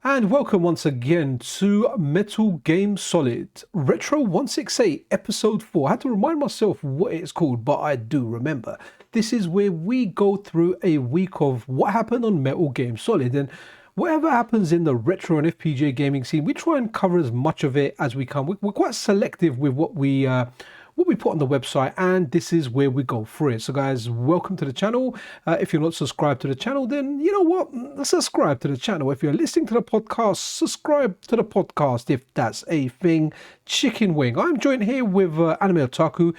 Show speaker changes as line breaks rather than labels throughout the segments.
And welcome once again to Metal Game Solid Retro 168 Episode 4. I had to remind myself what it's called, but I do remember. This is where we go through a week of what happened on Metal Game Solid, and whatever happens in the retro and FPGA gaming scene, we try and cover as much of it as we can. We're quite selective with what we put on the website, and this is where we go through it. So guys, welcome to the channel. If you're not subscribed to the channel, then you know what, subscribe to the channel. If you're listening to the podcast, subscribe to the podcast if that's a thing. Chicken wing. I'm joined here with Anime Otaku,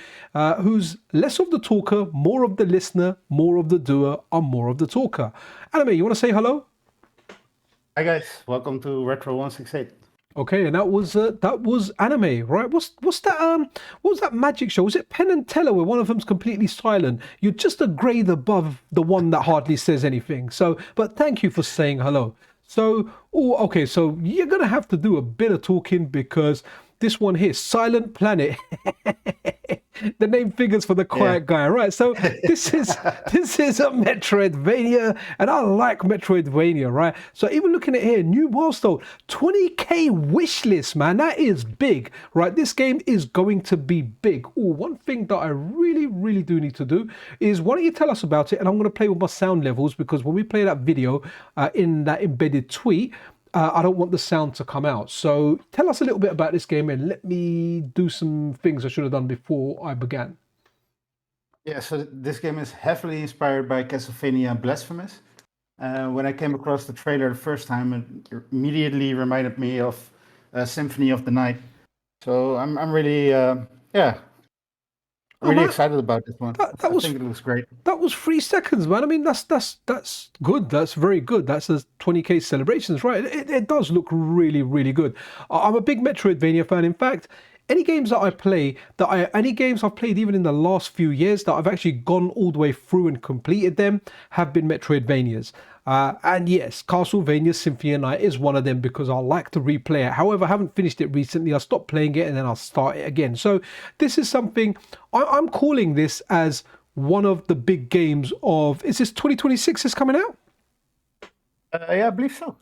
who's less of the talker, more of the listener, more of the doer, and more of the talker. Anime, you want to say hello?
Hi guys, welcome to Retro 168.
Okay, and that was Anime, right? What's that? What was that magic show? Was it Penn and Teller where one of them's completely silent? You're just a grade above the one that hardly says anything. So, but thank you for saying hello. So, okay, so you're gonna have to do a bit of talking because this one here, Silent Planet. The name figures for the quiet guy, right? So this is a Metroidvania, and I like Metroidvania, right? So even looking at here, new milestone, 20k wish list, man. That is big, right? This game is going to be big. One thing that I really do need to do is, why don't you tell us about it? And I'm going to play with my sound levels, because when we play that video in that embedded tweet, I don't want the sound to come out. So tell us a little bit about this game, and let me do some things I should have done before I began.
Yeah, so this game is heavily inspired by Castlevania Blasphemous. When I came across the trailer the first time, it immediately reminded me of Symphony of the Night. So I'm really, really excited about this one. I think it looks great.
That was 3 seconds, man. I mean, that's good. That's very good. That's a 20k celebrations, right? It does look really good. I'm a big Metroidvania fan. In fact, any games that I play, any games I've played even in the last few years that I've actually gone all the way through and completed them have been Metroidvanias. And yes, Castlevania Symphony of Night is one of them, because I like to replay it. However, I haven't finished it recently. I stopped playing it and then I'll start it again. So this is something, I'm calling this as one of the big games of, is this 2026 is coming out?
Yeah, I believe so.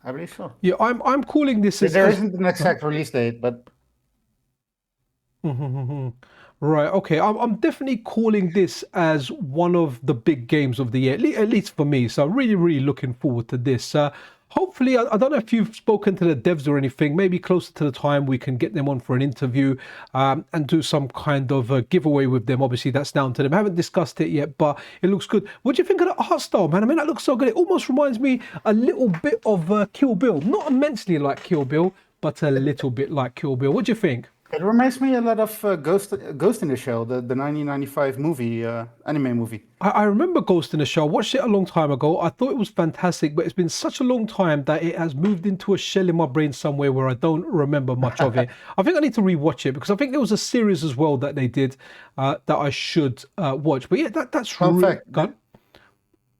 Yeah, I'm calling this as...
There isn't an exact release date, but...
Right, okay. I'm definitely calling this as one of the big games of the year, at least for me. So really looking forward to this. Hopefully, I don't know if you've spoken to the devs or anything. Maybe closer to the time we can get them on for an interview and do some kind of a giveaway with them. Obviously, that's down to them. I haven't discussed it yet, but it looks good. What do you think of the art style, man? I mean, that looks so good. It almost reminds me a little bit of Kill Bill. Not immensely like Kill Bill, but a little bit like Kill Bill. What do you think?
It reminds me a lot of Ghost in the Shell, the 1995 movie, anime movie.
I remember Ghost in the Shell. Watched it a long time ago. I thought it was fantastic, but it's been such a long time that it has moved into a shell in my brain somewhere where I don't remember much of it. I think I need to rewatch it, because I think there was a series as well that they did that I should watch. But yeah, that's
Fun fact.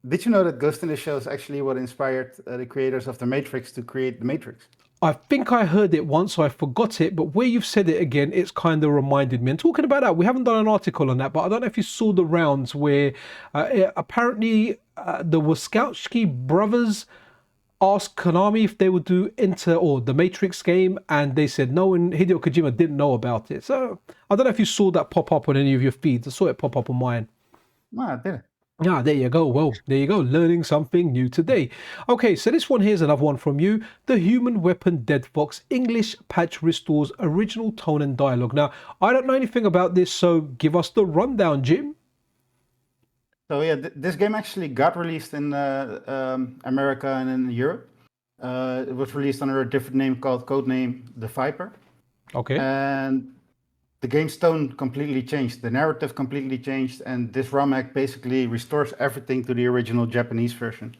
Did you know that Ghost in the Shell is actually what inspired the creators of The Matrix to create The Matrix?
I think I heard it once, so I forgot it, but where you've said it again, it's kind of reminded me. And talking about that, we haven't done an article on that, but I don't know if you saw the rounds where apparently the Wachowski brothers asked Konami if they would do the Matrix game, and they said no, and Hideo Kojima didn't know about it. So I don't know if you saw that pop up on any of your feeds. I saw it pop up on mine.
No, I didn't.
Ah, there you go. Well, there you go. Learning something new today. Okay, so this one here's another one from you. The Human Weapon Dead Fox English patch restores original tone and dialogue. Now, I don't know anything about this, so give us the rundown, Jim.
So yeah, this game actually got released in America and in Europe. It was released under a different name called Codename The Viper.
Okay.
And the game's tone completely changed. The narrative completely changed, and this ROM hack basically restores everything to the original Japanese version,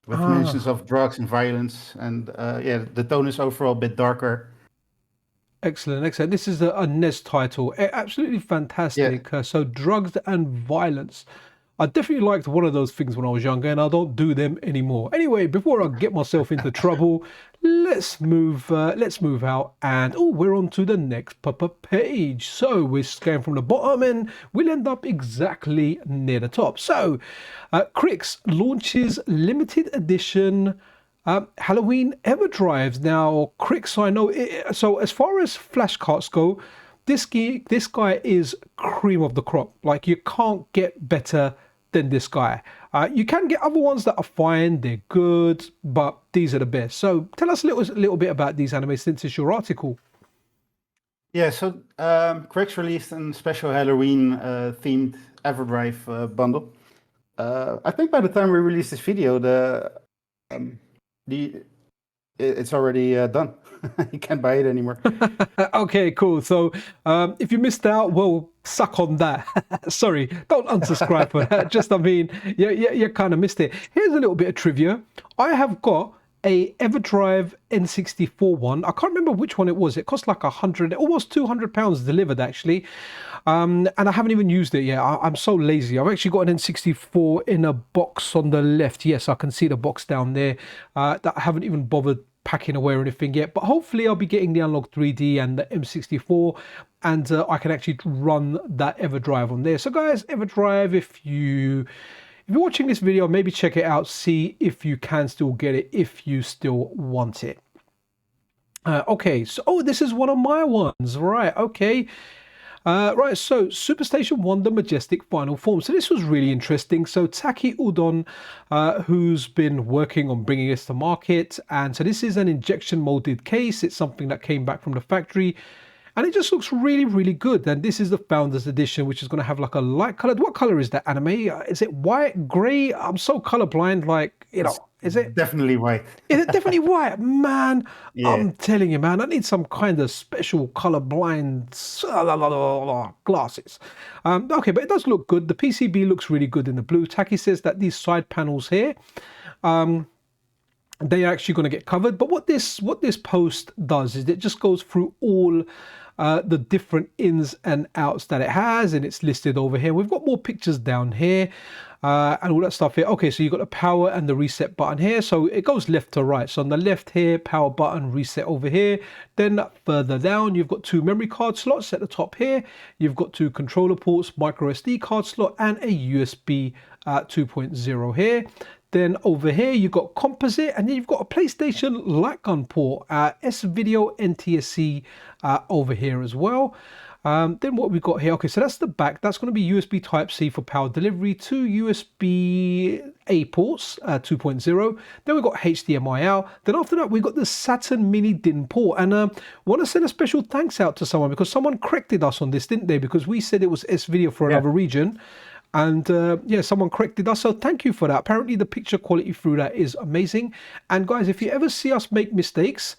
with mentions of drugs and violence. And the tone is overall a bit darker.
Excellent. This is a NES title. Absolutely fantastic. Yeah. So drugs and violence. I definitely liked one of those things when I was younger, and I don't do them anymore. Anyway, before I get myself into trouble, let's move out, and we're on to the next pop-up page. So we're going from the bottom, and we'll end up exactly near the top. So, Crix launches limited edition Halloween Everdrives. Now, Crix, I know. So as far as flash carts go, this guy is cream of the crop. Like you can't get better than this guy. You can get other ones that are fine, they're good, but these are the best. So tell us a little bit about these anime since it's your article.
Yeah, so Crix released a special Halloween themed Everdrive bundle. I think by the time we release this video, it's already done. You can't buy it anymore.
Okay, cool. So if you missed out, well, suck on that. Sorry, don't unsubscribe for that. Just, I mean, you kind of missed it. Here's a little bit of trivia. I have got a Everdrive N64 one. I can't remember which one it was. It cost like 100, almost 200 pounds delivered actually. And I haven't even used it yet. I'm so lazy. I've actually got an N64 in a box on the left. Yes, I can see the box down there that I haven't even bothered packing away or anything yet, but hopefully I'll be getting the Unlock 3D and the M64 and I can actually run that Everdrive on there. So guys, Everdrive, if you're watching this video, maybe check it out, see if you can still get it, if you still want it. Okay, so this is one of my ones, right? Okay. Right, so Superstation 1, the Majestic Final Form. So this was really interesting. So Taki Udon, who's been working on bringing this to market. And so this is an injection molded case. It's something that came back from the factory. And it just looks really, really good. And this is the Founders Edition, which is going to have like a light colored. What color is that anime? Is it white, gray? I'm so colorblind, like, you know, is it?
Definitely white.
Is it definitely white? Man,
Yeah.
I'm telling you, man, I need some kind of special colorblind glasses. Okay, but it does look good. The PCB looks really good in the blue. Taki says that these side panels here, they are actually going to get covered. But what this post does is it just goes through all the different ins and outs that it has, and it's listed over here. We've got more pictures down here and all that stuff here. Okay, so you've got the power and the reset button here. So it goes left to right. So on the left here, power button, reset over here. Then further down, you've got 2 memory card slots at the top here. You've got 2 controller ports, micro SD card slot, and a USB 2.0 here. Then over here, you've got composite, and then you've got a PlayStation light gun port, S-Video NTSC over here as well. Then what we've got here, okay, so that's the back. That's going to be USB Type-C for power delivery, 2 USB-A ports, 2.0. Then we've got HDMI out. Then after that, we've got the Saturn Mini DIN port. And I want to send a special thanks out to someone because someone corrected us on this, didn't they? Because we said it was S-Video for another region. And yeah, someone corrected us, so thank you for that. Apparently the picture quality through that is amazing. And guys, if you ever see us make mistakes,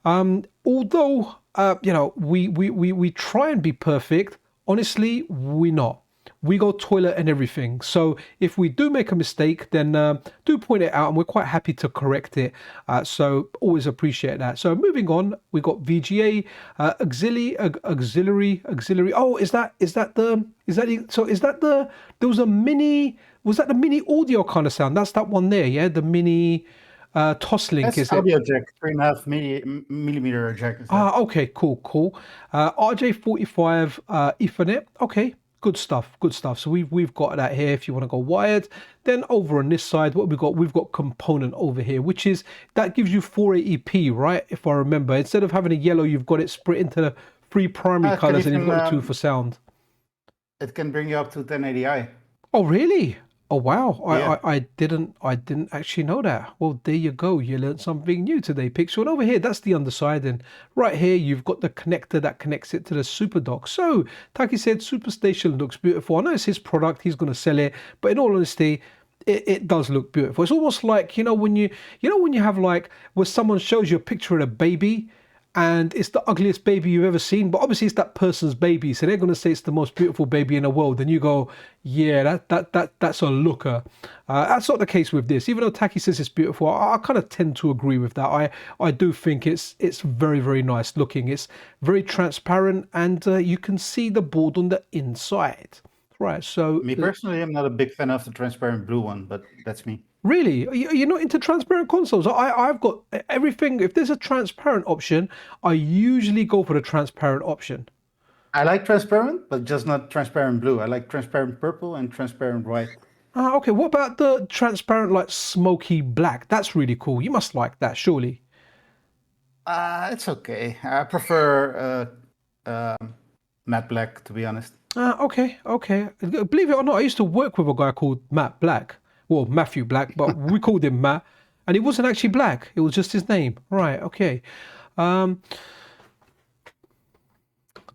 although you know, we try and be perfect, honestly we're not. We go toilet and everything. So if we do make a mistake, then do point it out, and we're quite happy to correct it. So always appreciate that. So moving on, we got VGA, auxiliary. Oh, there was a mini, was that the mini audio kind of sound? That's that one there, yeah? The mini Toslink,
That's
is it?
audio jack, 3.5 millimeter jack.
Okay, cool. RJ45 Ethernet. Okay. Good stuff. So we've got that here if you want to go wired. Then over on this side, what we've got component over here, which is that gives you 480p, right? If I remember, instead of having a yellow, you've got it split into the 3 primary colors, and you've got the 2 for sound.
It can bring you up to 1080i.
Oh, really? Oh wow,
Yeah.
I didn't actually know that. Well, there you go. You learned something new today, Pixel. And over here, that's the underside, and right here you've got the connector that connects it to the Super Dock. So Taki said Superstation looks beautiful. I know it's his product, he's going to sell it, but in all honesty, it does look beautiful. It's almost like, you know when you have like where someone shows you a picture of a baby, and it's the ugliest baby you've ever seen, but obviously it's that person's baby, so they're going to say it's the most beautiful baby in the world, and you go, yeah, that's a looker. That's not the case with this. Even though Taki says it's beautiful, I kind of tend to agree with that. I do think it's very, very nice looking. It's very transparent, and you can see the board on the inside. Right, so
Me personally, I'm not a big fan of the transparent blue one, but that's me.
really, you're not into transparent consoles? I've got everything. If there's a transparent option, I usually go for the transparent option.
I like transparent, but just not transparent blue. I like transparent purple and transparent white.
Okay, what about the transparent, like smoky black? That's really cool. You must like that, surely.
It's okay. I prefer matte black, to be honest.
Okay, okay. Believe it or not, I used to work with a guy called Matt Black. Well, Matthew Black, but we called him Matt. And he wasn't actually black. It was just his name. Right, okay. Um,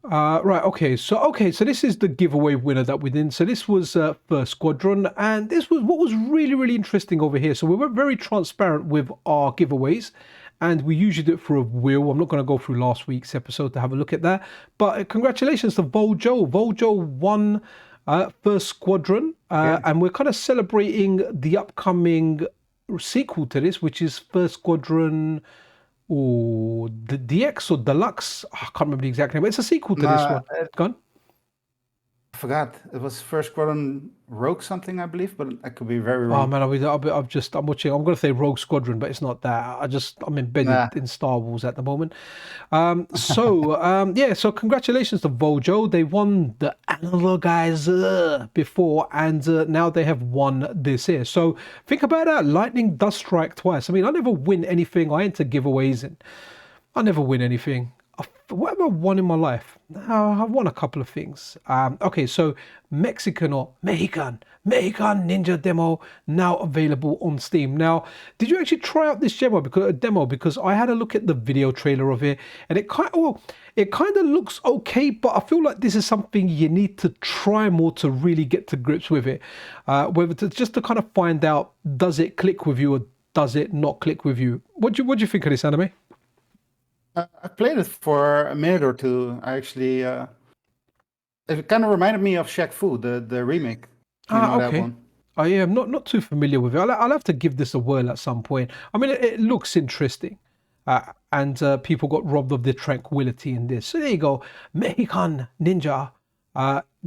right, okay, so this is the giveaway winner that we did. So this was First Squadron, and this was what was really, really interesting over here. So we were very transparent with our giveaways, and we usually do it for a wheel. I'm not going to go through last week's episode to have a look at that, but congratulations to Voljo. Voljo won First Squadron,
Yeah.
and we're kind of celebrating the upcoming sequel to this, which is First Squadron. Oh, the DX or Deluxe? I can't remember the exact name. But it's a sequel to this
Nah,
one. Gone?
I forgot. It was First Squadron Rogue something, I believe, but I could be very
Oh
wrong.
man, I'm watching. I'm going to say Rogue Squadron, but it's not that. I'm embedded
Nah.
in Star Wars at the moment. Yeah. So congratulations to Voljo. They won the Analyzer before, and now they have won this here. So think about that. Lightning does strike twice. I mean, I never win anything. I enter giveaways and I never win anything. What have I won in my life? I've won a couple of things. Okay, so Mexican Ninja demo now available on Steam. Now, did you actually try out this demo? Because I had a look at the video trailer of it, and it kind of looks okay, but I feel like this is something you need to try more to really get to grips with it. Just to kind of find out, does it click with you or does it not click with you? What do you think of this anime?
I played it for a minute or two. I actually, it kind of reminded me of Shaq Fu, the remake. You know that
Okay.
one.
Oh yeah, I'm not too familiar with it. I'll have to give this a whirl at some point. I mean, it looks interesting, and people got robbed of their tranquility in this. So there you go, Mexican Ninja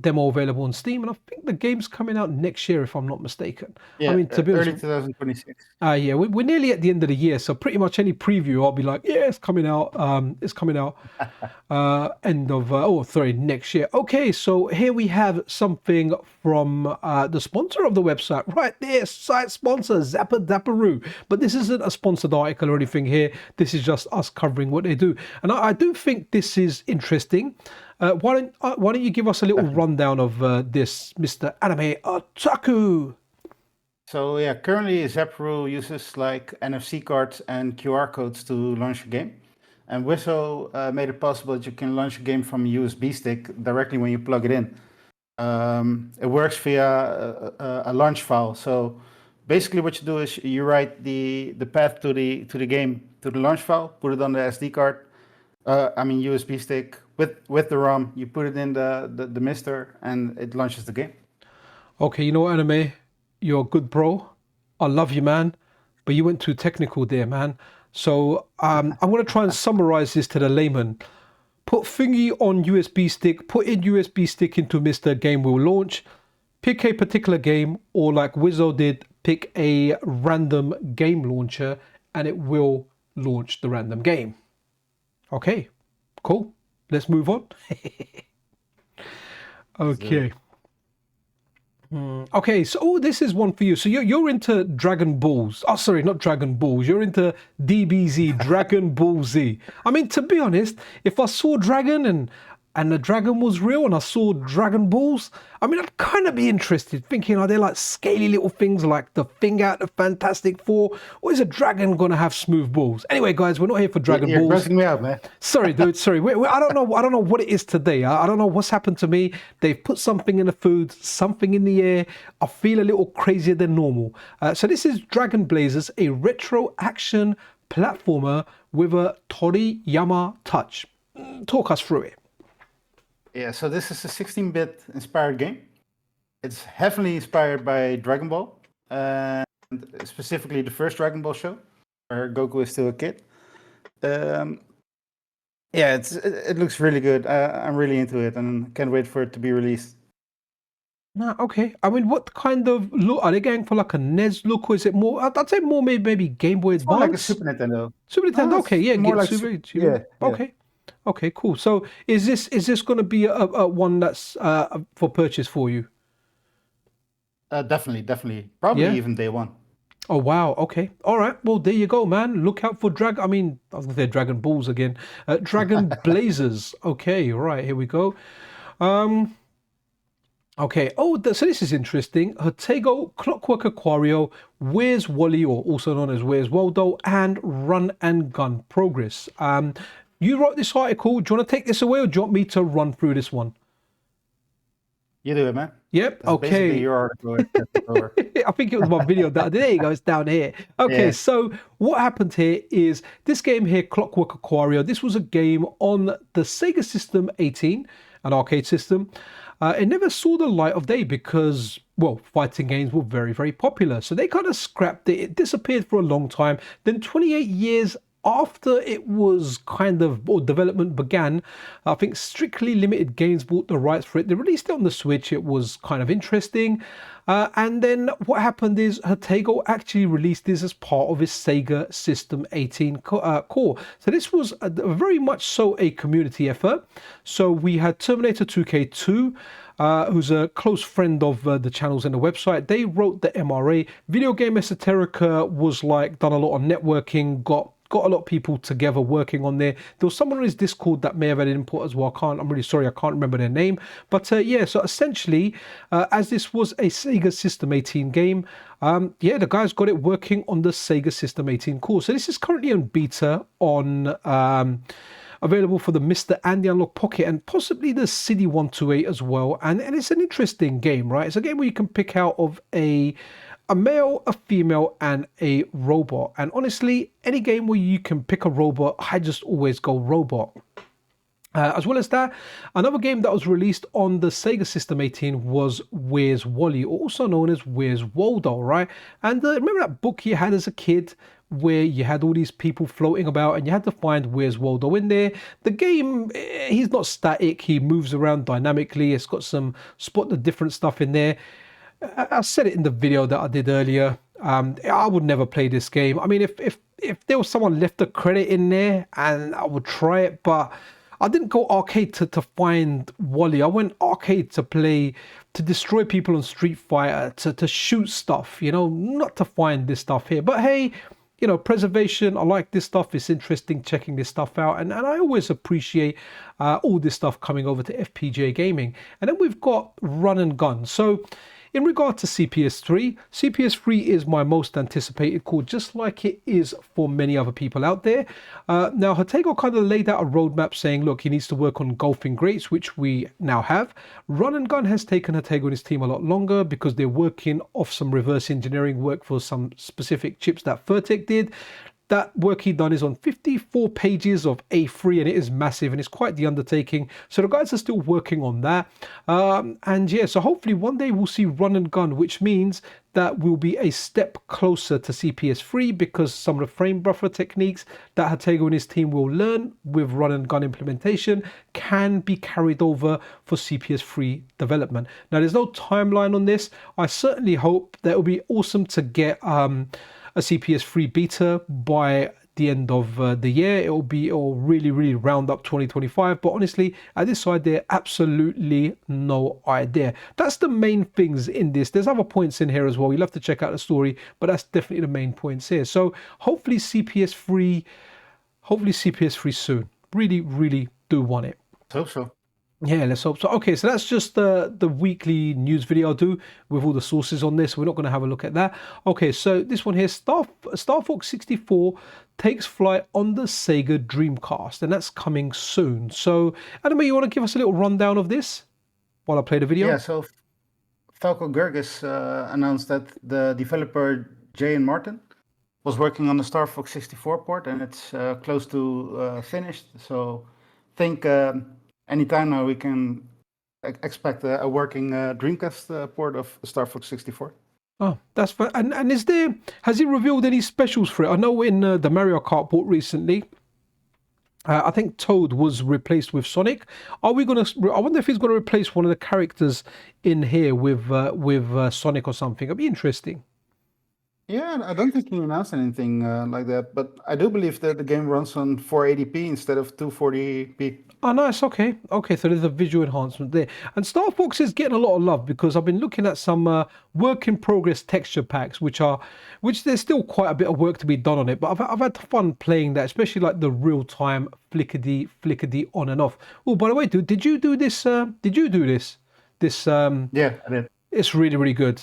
demo available on Steam, and I think the game's coming out next year, if I'm not mistaken. I
Yeah,
mean, to be honest,
early 2026.
yeah, we're nearly at the end of the year, so pretty much any preview, I'll be like, yeah, it's coming out. It's coming out. Next year. Okay, so here we have something from the sponsor of the website, right there, site sponsor, Zaparoo. But this isn't a sponsored article or anything here. This is just us covering what they do, and I do think this is interesting. Why don't you give us a little rundown of this, Mr. Anime Otaku?
So yeah, currently Zaparoo uses like NFC cards and QR codes to launch a game. And Whistle made it possible that you can launch a game from a USB stick directly when you plug it in. It works via a launch file. So basically what you do is you write the path to the game to the launch file, put it on the SD card, USB stick with the ROM, you put it in the mister and it launches the game.
Okay, you know what, Anime? You're a good bro. I love you, man. But you went too technical there, man. So I'm going to try and summarize this to the layman. Put thingy on USB stick, put in USB stick into Mr. Game will launch. Pick a particular game, or like Wizzo did, pick a random game launcher and it will launch the random game. Okay, cool. Let's move on. Okay. Okay, so this is one for you. So you're into Dragon Balls. Oh, sorry, not Dragon Balls. You're into DBZ, Dragon Ball Z. I mean, to be honest, if I saw Dragon and the dragon was real and I saw Dragon Balls, I mean, I'd kind of be interested, thinking, are they like scaly little things like the thing out of Fantastic Four, or is a dragon gonna have smooth balls? Anyway, guys, we're not here for Dragon
You're
Balls.
grossing me out, man.
Sorry, dude. Sorry. I don't know. I don't know what it is today. I don't know what's happened to me. They've put something in the food, something in the air. I feel a little crazier than normal. So this is Dragon Blazers, a retro action platformer with a Toriyama touch. Talk us through it.
Yeah, so this is a 16-bit inspired game. It's heavily inspired by Dragon Ball, and specifically the first Dragon Ball show, where Goku is still a kid. Yeah, it looks really good. I'm really into it, and can't wait for it to be released.
Nah, okay. I mean, what kind of look are they going for? Like a NES look, or is it more? I'd say more maybe Game Boy
It's more like a
Advance.
Super Nintendo.
Super Nintendo.
It's
Okay, yeah,
more
get
like
Super.
yeah.
Okay. Okay, cool. So is this going to be a one that's for purchase for you?
Definitely. Probably
Yeah.
even day one.
Oh wow. Okay. All right. Well, there you go, man. Look out for I mean, I was gonna say Dragon Balls again. Dragon Blazers. Okay. All right. Here we go. Um. Okay. Oh, so this is interesting. Jotego, Clockwork Aquario, Where's Wally, or also known as Where's Waldo, and Run and Gun Progress. You wrote this article. Do you want to take this away, or do you want me to run through this one?
You do it, man.
Yep.
That's basically
Okay.
your article. Over.
I think it was my video that there you go, it's down here. Okay,
Yeah.
so what happened here is this game here, Clockwork Aquario, this was a game on the Sega System 18, an arcade system. It never saw the light of day because, well, fighting games were very, very popular. So they kind of scrapped it. It disappeared for a long time. Then 28 years after it was kind of, or development began, I think Strictly Limited Games bought the rights for it. They released it on the Switch. It was kind of interesting. And then what happened is Jotego actually released this as part of his Sega System 18 core. So this was very much so a community effort. So we had Terminator 2K2, who's a close friend of the channels and the website. They wrote the MRA. Video Game Esoterica was like done a lot on networking, got a lot of people together working on there. There was someone on his Discord that may have had an input as well. I'm really sorry, I can't remember their name. But yeah, so essentially, as this was a Sega System 18 game, yeah, the guys got it working on the Sega System 18 core. So this is currently on beta on available for the Mr. and the Unlock Pocket and possibly the City 128 as well. And it's an interesting game, right? It's a game where you can pick out of a male, a female, and a robot. And honestly, any game where you can pick a robot, I just always go robot. As well as that, another game that was released on the Sega System 18 was Where's Wally, also known as Where's Waldo, right? And remember that book you had as a kid where you had all these people floating about and you had to find Where's Waldo in there? The game, he's not static, he moves around dynamically, it's got some spot the different stuff in there. I said it in the video that I did earlier. I would never play this game. I mean, if there was someone left a credit in there, and I would try it, but I didn't go arcade to find Wally. I went arcade to play, to destroy people on Street Fighter, to shoot stuff, you know, not to find this stuff here. But hey, you know, preservation, I like this stuff. It's interesting checking this stuff out. And I always appreciate all this stuff coming over to FPGA gaming. And then we've got Run and Gun. So in regard to CPS3, CPS3 is my most anticipated core, just like it is for many other people out there. Now, Jotego kind of laid out a roadmap saying, look, he needs to work on Golfing Greats, which we now have. Run and Gun has taken Jotego and his team a lot longer because they're working off some reverse engineering work for some specific chips that Furtek did. That work he done is on 54 pages of A3 and it is massive and it's quite the undertaking. So the guys are still working on that. And yeah, so hopefully one day we'll see Run and Gun, which means that we'll be a step closer to CPS3 because some of the frame buffer techniques that Jotego and his team will learn with Run and Gun implementation can be carried over for CPS3 development. Now, there's no timeline on this. I certainly hope that it'll be awesome to get a CPS3 beta by the end of the year. It'll really round up 2025, but honestly at this side there, absolutely no idea. That's the main things in this. There's other points in here as well. You'll have to check out the story, but that's definitely the main points here. So hopefully CPS3 soon. Really do want it.
Hope so.
Yeah, let's hope so. Okay, so that's just the weekly news video I'll do with all the sources on this. We're not going to have a look at that. Okay, so this one here, Star Fox 64 takes flight on the Sega Dreamcast, and that's coming soon. So, Anime, you want to give us a little rundown of this while I play the video?
Yeah, so Falco Gergis announced that the developer Jay and Martin was working on the Star Fox 64 port, and it's close to finished. So I think anytime now we can expect a working Dreamcast port of Star Fox 64.
Oh, that's fine. And has he revealed any specials for it? I know in the Mario Kart port recently, I think Toad was replaced with Sonic. I wonder if he's going to replace one of the characters in here with Sonic or something. It'd be interesting.
Yeah, I don't think he announced anything like that, but I do believe that the game runs on 480p instead of 240p.
Oh, nice. Okay. Okay. So there's a visual enhancement there. And Star Fox is getting a lot of love because I've been looking at some work in progress texture packs, which there's still quite a bit of work to be done on it. But I've had fun playing that, especially like the real time flickety on and off. Oh, by the way, dude, did you do this? Did you do this? This
Yeah, I did.
It's really good.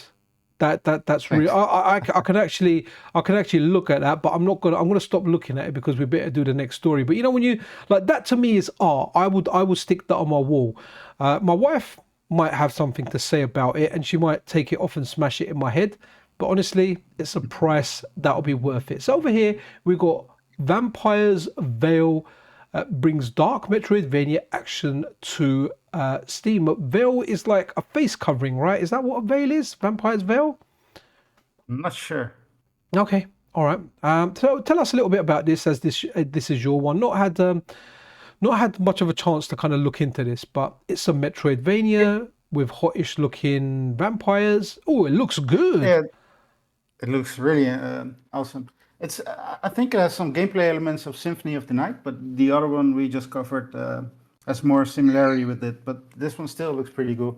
That's really
Thanks.
I can actually look at that, but I'm gonna stop looking at it because we better do the next story. But you know when you like that to me is art. I would stick that on my wall. My wife might have something to say about it, and she might take it off and smash it in my head. But honestly, it's a price that'll be worth it. So over here we've got Vampire's Veil. Brings dark Metroidvania action to Steam. Veil is like a face covering, right? Is that what a veil is? Vampire's Veil?
I'm not sure.
Okay, all right. So tell us a little bit about this, as this is your one. Not had much of a chance to kind of look into this, but it's a Metroidvania with hotish looking vampires. Oh, it looks good.
Yeah, it looks really awesome. It's I think it has some gameplay elements of Symphony of the Night, but the other one we just covered has more similarity with it. But this one still looks pretty cool.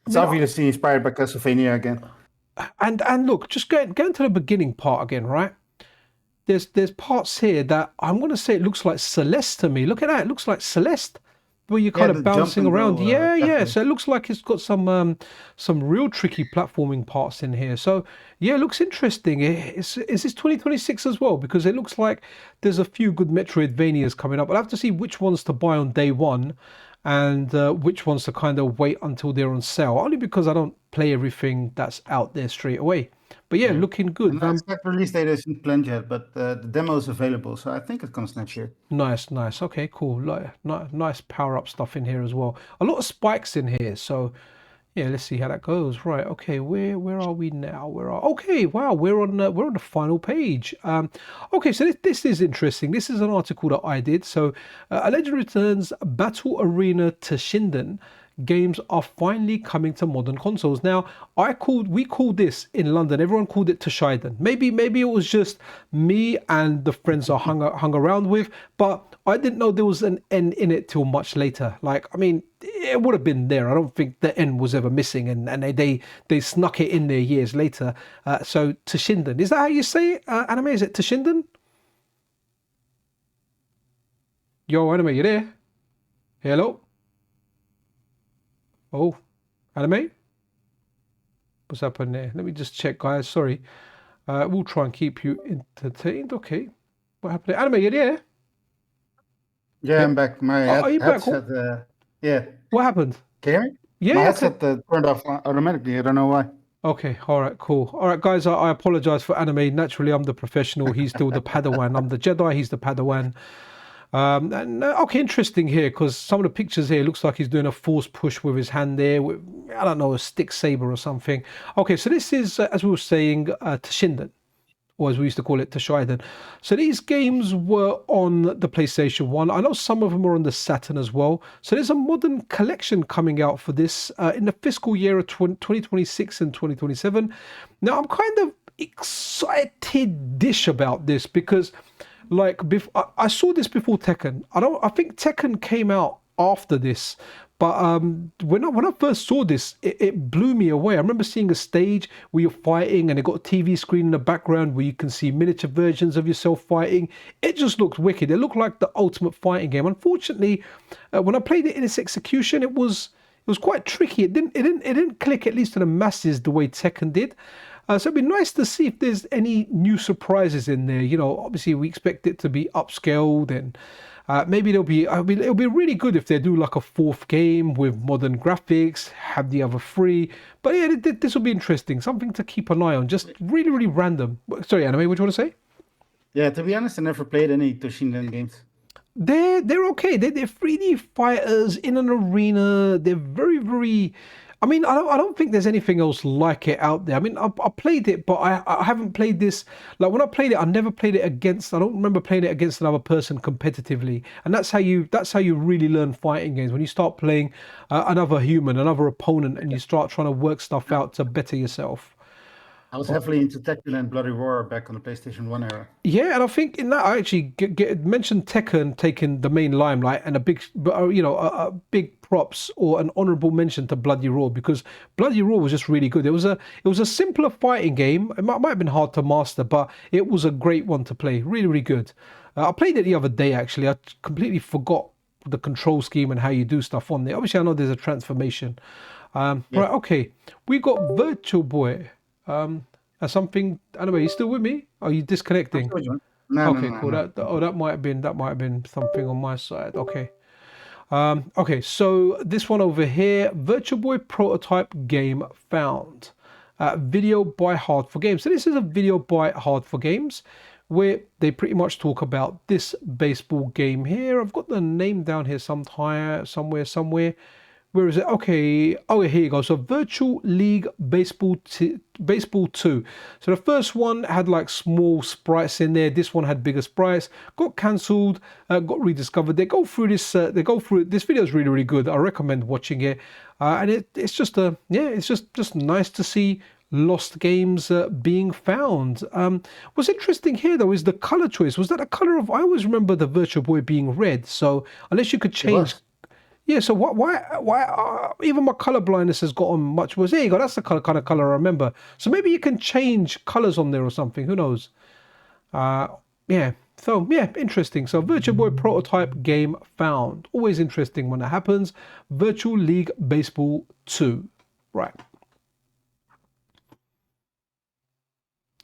It's obviously inspired by Castlevania again.
And look, just going to the beginning part again, right? There's parts here that I'm gonna say it looks like Celeste to me. Look at that, it looks like Celeste, where you're kind of
the
bouncing
jump and
around.
go,
Yeah.
definitely.
So it looks like it's got some real tricky platforming parts in here. So yeah, it looks interesting. Is this 2026 as well? Because it looks like there's a few good Metroidvanias coming up. I'll have to see which ones to buy on day one, and which ones to kind of wait until they're on sale. Only because I don't play everything that's out there straight away. But yeah,
Yeah.
looking good.
And the exact release date isn't planned yet, but the demo is available, so I think it comes next year.
Nice. Okay, cool. Like, nice power up stuff in here as well. A lot of spikes in here. So yeah, let's see how that goes. Right. Okay. Where are we now? Okay. Wow. We're on the final page. Okay. So this is interesting. This is an article that I did. So a legend returns. Battle Arena Toshinden games are finally coming to modern consoles. Now, we called this in London. Everyone called it Toshinden. Maybe it was just me and the friends I hung around with, but I didn't know there was an N in it till much later. Like, I mean, it would have been there. I don't think the N was ever missing, and they snuck it in there years later. So Toshinden, is that how you say it? Anime, is it Toshinden? Yo, Anime, you there? Hello? Oh, Anime? What's happened there? Let me just check, guys. Sorry. We'll try and keep you entertained. Okay. What happened there? Anime, you there?
Yeah, I'm back. My
Are you back?
headset, yeah.
What happened?
Can you hear me?
Yeah,
My
yeah,
headset turned off automatically. I don't know why.
Okay, all right, cool. All right, guys, I apologize for Anime. Naturally, I'm the professional. He's still the Padawan. I'm the Jedi. He's the Padawan. Okay, interesting here because some of the pictures here looks like he's doing a force push with his hand there with, I don't know, a stick saber or something. Okay, so this is, as we were saying, Toshinden, or as we used to call it, Toshinden. So these games were on the PlayStation 1. I know some of them are on the Saturn as well. So there's a modern collection coming out for this in the fiscal year of 2026 and 2027. Now, I'm kind of excited-ish about this because like I saw this before Tekken. I think Tekken came out after this, but when I first saw this, it blew me away. I remember seeing a stage where you're fighting, and it got a TV screen in the background where you can see miniature versions of yourself fighting. It just looked wicked. It looked like the ultimate fighting game. Unfortunately, when I played it in its execution, it was quite tricky. It didn't click, at least to the masses, the way Tekken did. So it'd be nice to see if there's any new surprises in there. You know, obviously we expect it to be upscaled, and maybe it'll be really good if they do like a fourth game with modern graphics, have the other three. But yeah, this will be interesting. Something to keep an eye on. Just really random. Sorry, Anime, what do you want to say?
Yeah, to be honest, I never played any Toshinden games.
They're okay. They're 3D fighters in an arena. They're very. I mean, I don't think there's anything else like it out there. I mean, I played it, but I haven't played this. Like when I played it, I never played it against. I don't remember playing it against another person competitively. And that's how you really learn fighting games, when you start playing another human, another opponent, and you start trying to work stuff out to better yourself.
I was heavily into Tekken and Bloody Roar back on the PlayStation 1 era.
Yeah, and I think in that I actually mentioned Tekken taking the main limelight, and a big, a big props or an honourable mention to Bloody Roar, because Bloody Roar was just really good. It was a simpler fighting game. It might have been hard to master, but it was a great one to play. Really, really good. I played it the other day actually. I completely forgot the control scheme and how you do stuff on there. Obviously, I know there's a transformation.
Yeah.
Right, okay. We got Virtual Boy. Something. Anyway, you still with me? Are you disconnecting?
No,
Okay,
no,
cool.
no.
That might have been something on my side. Okay. Okay, so this one over here, Virtual Boy prototype game found. Video by Hard for Games. So this is a video by Hard for Games, where they pretty much talk about this baseball game here. I've got the name down here somewhere. Where is it? Okay. Oh, here you go. So Virtual League Baseball 2. So the first one had like small sprites in there. This one had bigger sprites. Got cancelled. Got rediscovered. They go through this. This video is really, really good. I recommend watching it. And it's just it's just nice to see lost games being found. What's interesting here though is the color choice. Was that a color of? I always remember the Virtual Boy being red. So unless you could change. Yeah, so why even my color blindness has gotten much worse. There you go, that's the kind of color I remember. So maybe you can change colors on there or something, who knows. Yeah, so yeah, interesting. So Virtual Boy prototype game found. Always interesting when that happens. Virtual League Baseball 2. Right.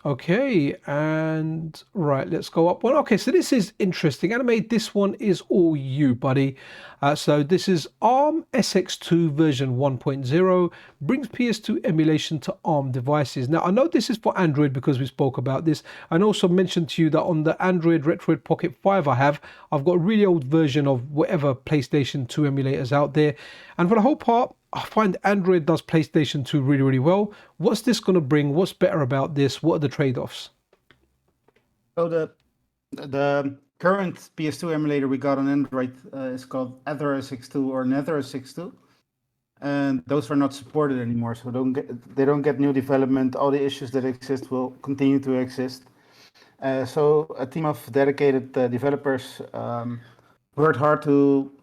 Okay, and right, let's go up one. Okay, so this is interesting. Anime, this one is all you, buddy. So this is ARMSX2 version 1.0, brings PS2 emulation to ARM devices. Now, I know this is for Android because we spoke about this, and also mentioned to you that on the Android Retroid Pocket 5 I've got a really old version of whatever PlayStation 2 emulators out there. And for the whole part, I find Android does PlayStation 2 really, really well. What's this going to bring? What's better about this? What are the trade-offs?
So the current PS2 emulator we got on Android is called ARMSX2 or NetherSX2, and those are not supported anymore. So they don't get new development. All the issues that exist will continue to exist. So a team of dedicated developers worked hard to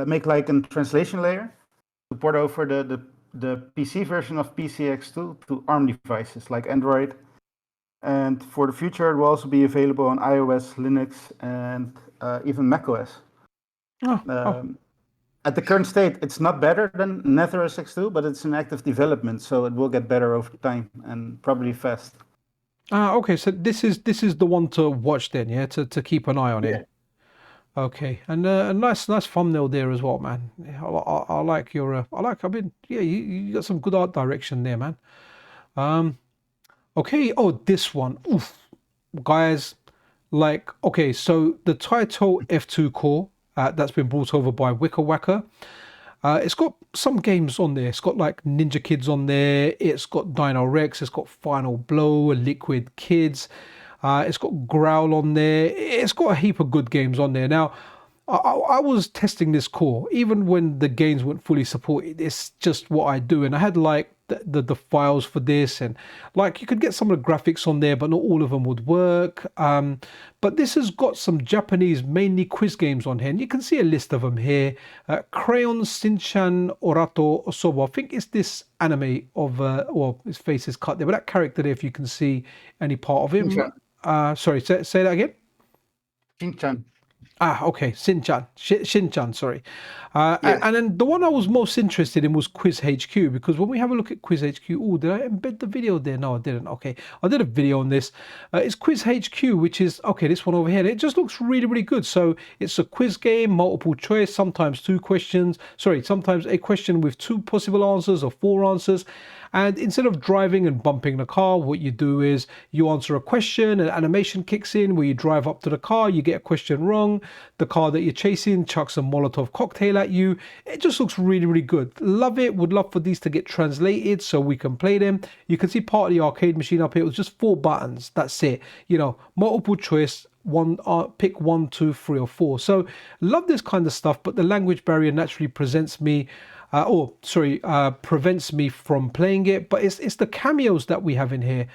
make like a translation layer to port over the PC version of PCX2 to ARM devices like Android. And for the future, it will also be available on iOS, Linux, and even macOS. At the current state, it's not better than NetherSX2, but it's in active development, so it will get better over time and probably fast.
Okay, so this is the one to watch then, yeah, to keep an eye on it. Okay, and a nice thumbnail there as well, man. I like your you got some good art direction there, man. Okay, oh, this one, oof, guys, like, okay, so the Taito F2 core that's been brought over by Wicker Wacker. It's got some games on there. It's got like Ninja Kids on there. It's got Dino Rex. It's got Final Blow, Liquid Kids. It's got Growl on there. It's got a heap of good games on there. Now, I was testing this core, even when the games weren't fully supported. It's just what I do. And I had like the files for this, and like you could get some of the graphics on there, but not all of them would work. But this has got some Japanese, mainly quiz games on here. And you can see a list of them here. Crayon Shinchan Orato Osobo. I think it's this anime of, well, his face is cut there, but that character there, if you can see any part of him. Sorry, say that again.
Shinchan.
Okay, Shinchan, sorry.
Yes.
And then the one I was most interested in was Quiz HQ, because when we have a look at Quiz HQ, oh, did I embed the video there? No, I didn't. Okay, I did a video on this. It's Quiz HQ, which is, okay, this one over here. It just looks really, really good. So it's a quiz game, multiple choice, sometimes sometimes a question with 2 possible answers or 4 answers. And instead of driving and bumping the car, what you do is you answer a question, an animation kicks in where you drive up to the car, you get a question wrong, the car that you're chasing chucks a Molotov cocktail at you. It just looks really, really good. Love it. Would love for these to get translated so we can play them. You can see part of the arcade machine up here. It was just 4 buttons. That's it. You know, multiple choice. Pick 1, 2, 3, or 4. So love this kind of stuff, but the language barrier naturally presents me prevents me from playing it. But it's the cameos that we have in here,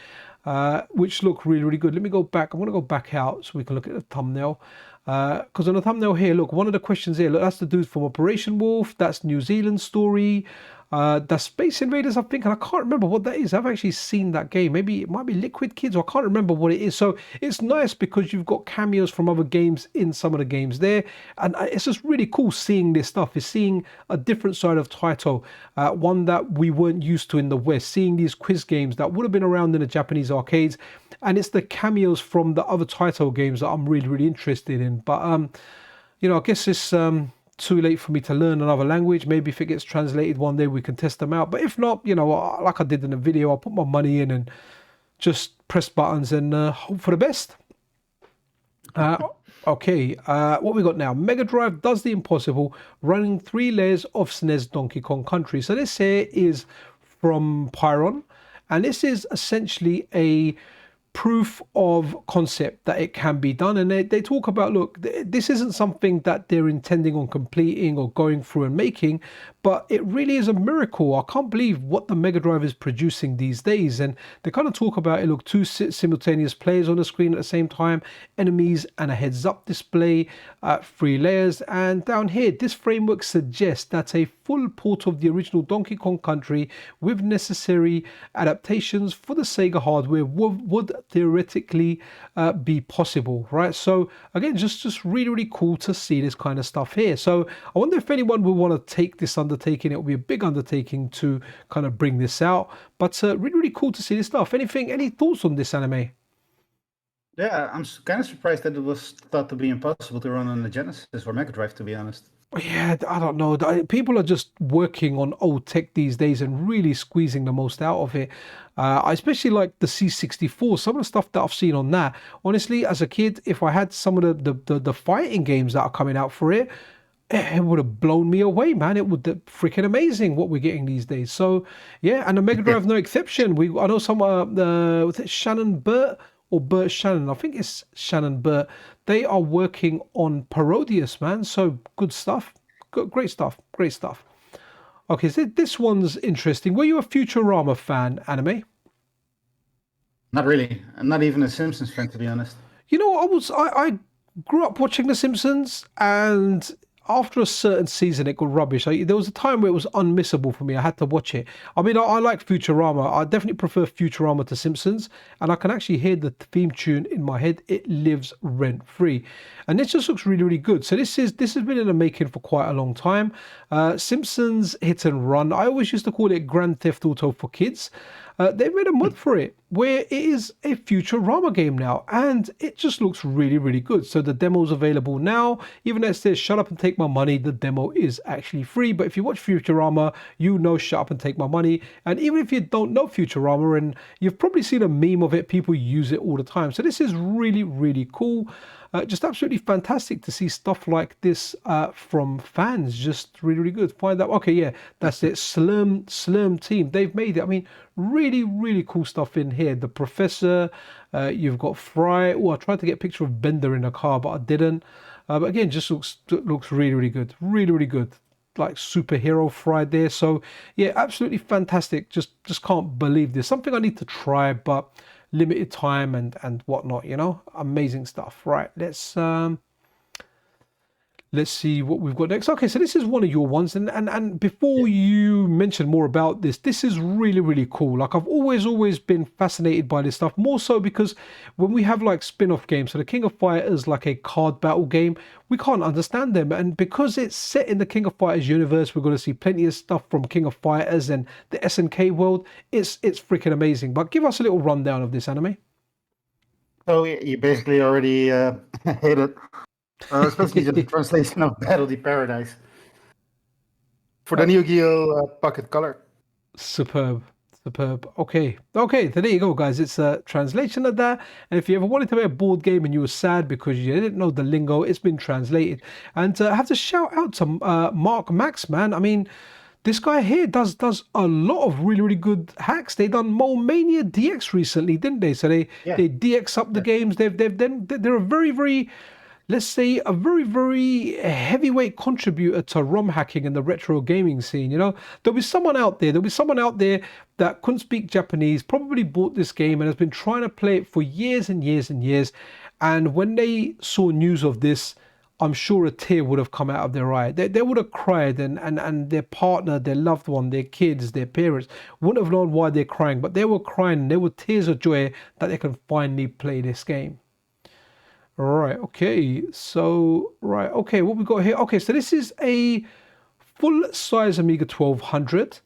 which look really, really good. Let me go back. I'm going to go back out so we can look at the thumbnail. Because on the thumbnail here, look, one of the questions here, look, that's the dude from Operation Wolf. That's New Zealand Story. That's Space Invaders, I think, and I can't remember what that is. I've actually seen that game. Maybe it might be Liquid Kids, or I can't remember what it is. So it's nice because you've got cameos from other games in some of the games there, and it's just really cool seeing this stuff. Is seeing a different side of Taito, one that we weren't used to in the West. Seeing these quiz games that would have been around in the Japanese arcades, and it's the cameos from the other Taito games that I'm really, really interested in. But I guess it's too late for me to learn another language. Maybe if it gets translated one day we can test them out, but if not, like I did in the video, I'll put my money in and just press buttons and hope for the best. Okay, what we got now? Mega Drive does the impossible, running 3 layers of SNES Donkey Kong Country. So this here is from Pyron, and this is essentially a proof of concept that it can be done. And they talk about, look, this isn't something that they're intending on completing or going through and making, but it really is a miracle. I can't believe what the Mega Drive is producing these days. And they kind of talk about it, look, 2 simultaneous players on the screen at the same time, enemies and a heads up display, 3 layers. And down here, this framework suggests that a full port of the original Donkey Kong Country with necessary adaptations for the Sega hardware would theoretically be possible, right? So again, just really, really cool to see this kind of stuff here. So I wonder if anyone will want to take this undertaking. It will be a big undertaking to kind of bring this out, but really, really cool to see this stuff. Any thoughts on this anime?
Yeah, I'm kind of surprised that it was thought to be impossible to run on the Genesis or Mega Drive, to be honest.
Yeah, I don't know. People are just working on old tech these days and really squeezing the most out of it. I especially like the C64. Some of the stuff that I've seen on that. Honestly, as a kid, if I had some of the fighting games that are coming out for it, it would have blown me away, man. It would freaking amazing what we're getting these days. So yeah, and the Mega Drive no exception. I know some was it Shannon Burt or Burt Shannon? I think it's Shannon Burt. They are working on Parodius, man. So good stuff. Great stuff. Great stuff. Okay, so this one's interesting. Were you a Futurama fan, Anime?
Not really. I'm not even a Simpsons fan, to be honest.
I grew up watching The Simpsons, and after a certain season, it got rubbish. There was a time where it was unmissable for me. I had to watch it. I mean, I like Futurama. I definitely prefer Futurama to Simpsons, and I can actually hear the theme tune in my head. It lives rent free, and this just looks really, really good. So this has been in the making for quite a long time. Simpsons Hit and Run. I always used to call it Grand Theft Auto for kids. They made a mod for it where it is a Futurama game now, and it just looks really, really good. So the demo's available now. Even though it says shut up and take my money, the demo is actually free. But if you watch Futurama, you know shut up and take my money. And even if you don't know Futurama, and you've probably seen a meme of it, people use it all the time. So this is really, really cool. Just absolutely fantastic to see stuff like this from fans. Just really, really good. Find out. Okay, yeah, that's it. Slurm team. They've made it. I mean, really, really cool stuff in here. The Professor. You've got Fry. Oh, I tried to get a picture of Bender in a car, but I didn't. But again, just looks really, really good. Really, really good. Like superhero Fry there. So yeah, absolutely fantastic. Just can't believe this. Something I need to try, but limited time and whatnot, amazing stuff. Right, let's see what we've got next. Okay, so this is one of your ones, and before you mention more about this is really, really cool. Like, I've always been fascinated by this stuff, more so because when we have like spin-off games, so the King of Fighters, like a card battle game, we can't understand them, and because it's set in the King of Fighters universe, we're going to see plenty of stuff from King of Fighters and the SNK world. It's freaking amazing. But give us a little rundown of this anime.
So you basically already hit it. Especially the translation of Battle the Paradise for the Neo Geo Pocket Color.
Superb. Okay, so there you go, guys. It's a translation of that. And if you ever wanted to play a board game and you were sad because you didn't know the lingo, it's been translated. And I have to shout out to Mark Max, man. I mean, this guy here does a lot of really, really good hacks. They done Mole Mania DX recently, didn't they? So they DX up the games. They're a very, very let's say, a very, very heavyweight contributor to ROM hacking in the retro gaming scene. You know, there'll be someone out there that couldn't speak Japanese, probably bought this game and has been trying to play it for years and years and years. And when they saw news of this, I'm sure a tear would have come out of their eye. They would have cried, and their partner, their loved one, their kids, their parents wouldn't have known why they're crying, but they were crying. There were tears of joy that they can finally play this game. Right, okay. So, right, okay, what we got here? Okay, so this is a full-size Amiga 1200.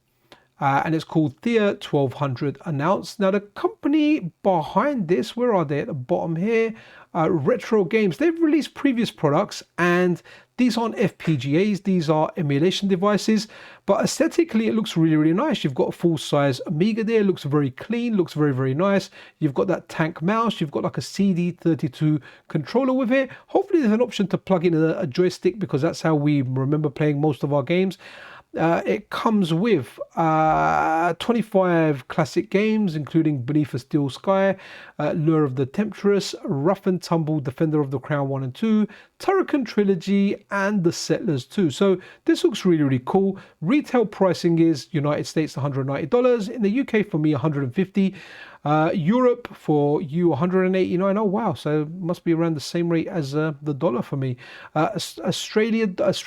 And it's called Thea 1200 Announced. Now, the company behind this, where are they? At the bottom here, Retro Games. They've released previous products, and these aren't FPGAs, these are emulation devices, but aesthetically it looks really, really nice. You've got a full-size Amiga there, looks very clean, looks very, very nice. You've got that tank mouse, you've got like a CD32 controller with it. Hopefully there's an option to plug in a joystick, because that's how we remember playing most of our games. It comes with 25 classic games, including Beneath a Steel Sky, Lure of the Temptress, Rough and Tumble, Defender of the Crown 1 and 2, Turrican Trilogy, and The Settlers 2. So this looks really, really cool. Retail pricing is United States $190, in the UK for me $150. Europe for you 189. Oh wow, so it must be around the same rate as the dollar for me. Australia dollars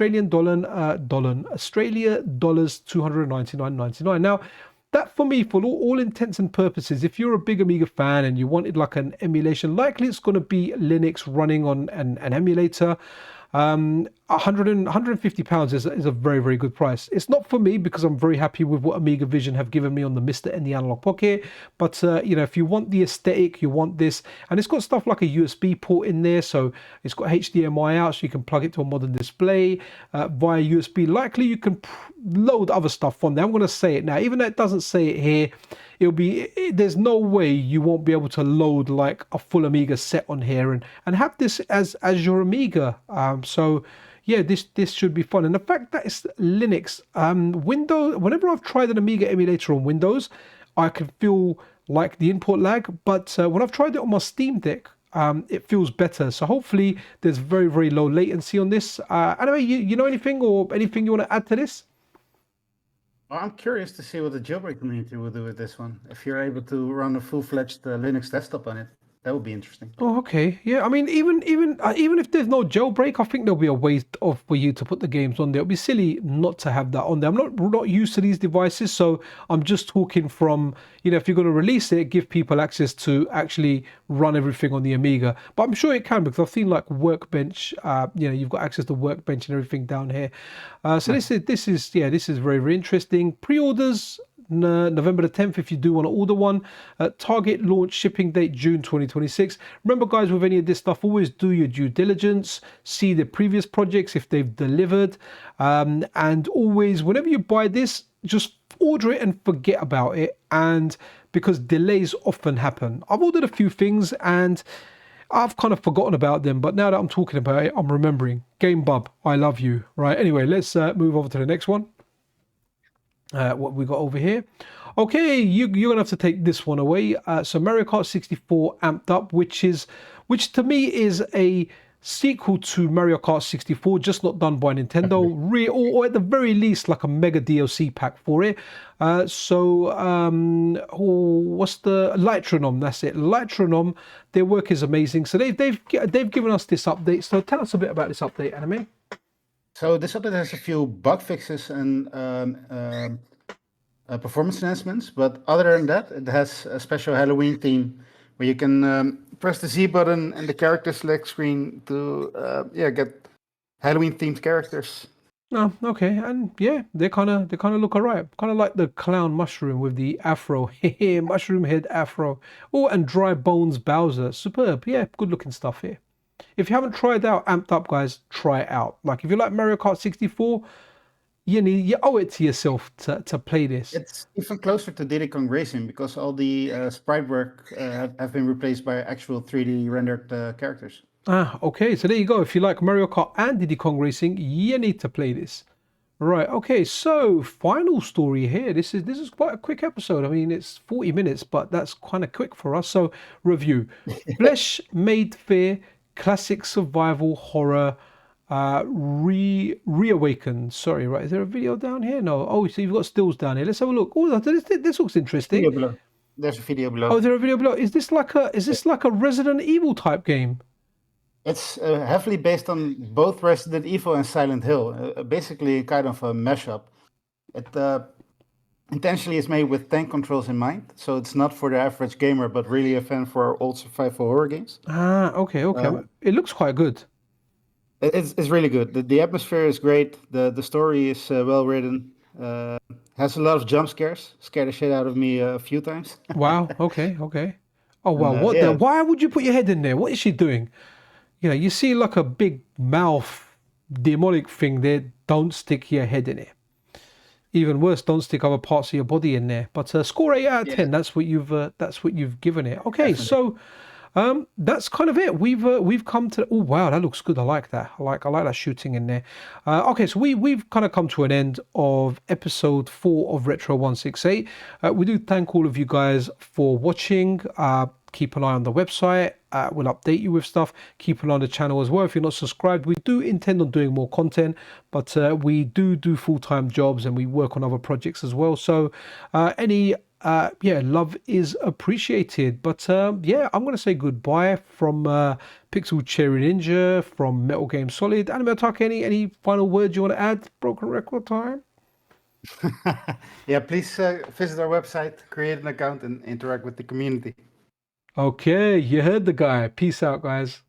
299.99. Now that for me, for all intents and purposes, if you're a big Amiga fan and you wanted like an emulation, likely it's going to be Linux running on an emulator. 150 pounds is a very, very good price. It's not for me, because I'm very happy with what Amiga Vision have given me on the Mister and the Analog Pocket. But if you want the aesthetic, you want this, and it's got stuff like a USB port in there, so it's got HDMI out, so you can plug it to a modern display via USB. Likely you can load other stuff on there. I'm going to say it now, even though it doesn't say it here. There's no way you won't be able to load like a full Amiga set on here and have this as your Amiga. So yeah, this should be fun. And the fact that it's Linux, Windows, whenever I've tried an Amiga emulator on Windows, I can feel like the input lag, but when I've tried it on my Steam Deck, it feels better. So hopefully there's very, very low latency on this. Anyway, you know anything or anything you want to add to this?
Well, I'm curious to see what the jailbreak community will do with this one. If you're able to run a full-fledged Linux desktop on it, that would be interesting.
Oh, okay. Yeah, I mean, even if there's no jailbreak, I think there'll be a way for you to put the games on there. It'll be silly not to have that on there. I'm not used to these devices, so I'm just talking from, if you're going to release it, give people access to actually run everything on the Amiga. But I'm sure it can, because I've seen like Workbench. You've got access to Workbench and everything down here. So this is very, very interesting. Pre-orders November the 10th if you do want to order one. Target launch shipping date June 2026. Remember guys, with any of this stuff, always do your due diligence, see the previous projects if they've delivered, and always whenever you buy this, just order it and forget about it, and because delays often happen. I've ordered a few things and I've kind of forgotten about them, but now that I'm talking about it, I'm remembering. Game Bub, I love you. Right, anyway, let's move over to the next one. What we got over here. Okay, you're gonna have to take this one away. So Mario Kart 64 Amped Up, which to me is a sequel to Mario Kart 64, just not done by Nintendo, or at the very least like a mega DLC pack for it. What's the Litronom? That's it, Litronom. Their work is amazing. So they've given us this update. So tell us a bit about this update, Anime.
So this update has a few bug fixes and performance enhancements, but other than that, it has a special Halloween theme where you can press the Z button and the character select screen to get Halloween themed characters.
Oh, okay, and yeah, they kind of look alright. Kind of like the clown mushroom with the afro, mushroom head afro. Oh, and Dry Bones Bowser, superb. Yeah, good looking stuff here. If you haven't tried out Amped Up, guys, try it out. Like if you like Mario Kart 64, you owe it to yourself to play this.
It's even closer to Diddy Kong Racing because all the sprite work have been replaced by actual 3D rendered characters.
Ah, okay, so there you go. If you like Mario Kart and Diddy Kong Racing, you need to play this. Right, okay, so final story here. This is quite a quick episode. I mean, it's 40 minutes, but that's kind of quick for us. So, review. Flesh Made Fair classic survival horror reawakened. Sorry, right? Is there a video down here? No. Oh, so you've got stills down here. Let's have a look. Oh, this looks interesting.
Video below. There's a video below.
Oh, is there a video below? Is this like a Resident Evil type game?
It's heavily based on both Resident Evil and Silent Hill. Basically, kind of a mashup. It intentionally is made with tank controls in mind, so it's not for the average gamer, but really a fan for old survival horror games.
Ah, okay. It looks quite good.
It's really good. The atmosphere is great. The story is well written. Has a lot of jump scares. Scared the shit out of me a few times.
Wow. Okay. Oh wow.
Yeah.
Why would you put your head in there? What is she doing? You see like a big mouth demonic thing there. Don't stick your head in it. Even worse, don't stick other parts of your body in there. But score 8 out of 10. That's what you've given it. Okay,
Definitely.
so that's kind of it. We've come to. Oh wow, that looks good. I like that. I like that shooting in there. Okay, so we've kind of come to an end of episode 4 of Retro 168. We do thank all of you guys for watching. Keep an eye on the website. We'll update you with stuff. Keep an eye on the channel as well. If you're not subscribed, we do intend on doing more content, but we do full-time jobs and we work on other projects as well. So any love is appreciated. But yeah, I'm going to say goodbye from Pixel Cherry Ninja, from Metal Game Solid. Anime Attack, any final words you want to add? Broken record time.
Yeah, please visit our website, create an account, and interact with the community.
Okay, you heard the guy. Peace out, guys.